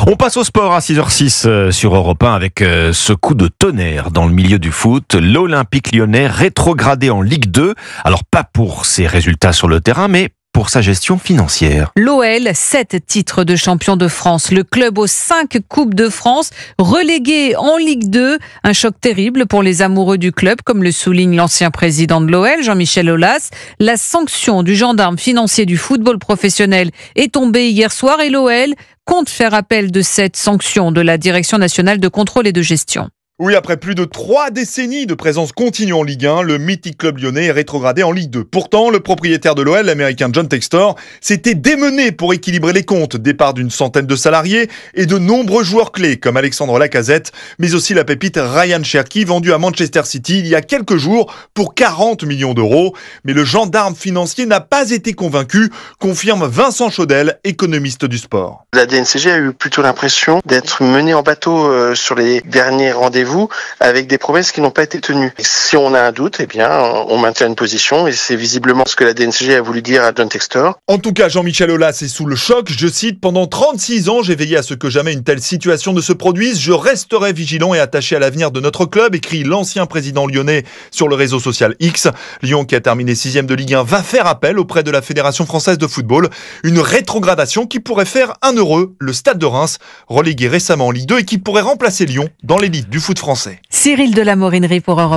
On passe au sport à 6h06 sur Europe 1 avec ce coup de tonnerre dans le milieu du foot. L'Olympique Lyonnais rétrogradé en Ligue 2. Alors pas pour ses résultats sur le terrain, mais pour sa gestion financière. L'OL, 7 titres de champion de France. Le club aux 5 Coupes de France, relégué en Ligue 2. Un choc terrible pour les amoureux du club, comme le souligne l'ancien président de l'OL, Jean-Michel Aulas. La sanction du gendarme financier du football professionnel est tombée hier soir et l'OL compte faire appel de cette sanction de la Direction nationale de contrôle et de gestion. Oui, après plus de 3 décennies de présence continue en Ligue 1, le mythique club lyonnais est rétrogradé en Ligue 2. Pourtant, le propriétaire de l'OL, l'américain John Textor, s'était démené pour équilibrer les comptes. Départ d'une centaine de salariés et de nombreux joueurs clés comme Alexandre Lacazette, mais aussi la pépite Ryan Cherki, vendu à Manchester City il y a quelques jours pour 40 millions d'euros. Mais le gendarme financier n'a pas été convaincu, confirme Vincent Chaudel, économiste du sport. La DNCG a eu plutôt l'impression d'être menée en bateau sur les derniers rendez-vous avec des promesses qui n'ont pas été tenues. Et si on a un doute, eh bien, on maintient une position et c'est visiblement ce que la DNCG a voulu dire à John Textor. En tout cas, Jean-Michel Aulas est sous le choc. Je cite, « Pendant 36 ans, j'ai veillé à ce que jamais une telle situation ne se produise. Je resterai vigilant et attaché à l'avenir de notre club », écrit l'ancien président lyonnais sur le réseau social X. Lyon, qui a terminé 6e de Ligue 1, va faire appel auprès de la Fédération française de football. Une rétrogradation qui pourrait faire un heureux le Stade de Reims, relégué récemment en Ligue 2 et qui pourrait remplacer Lyon dans l'élite du foot français. Cyril de la Morinerie pour Europe.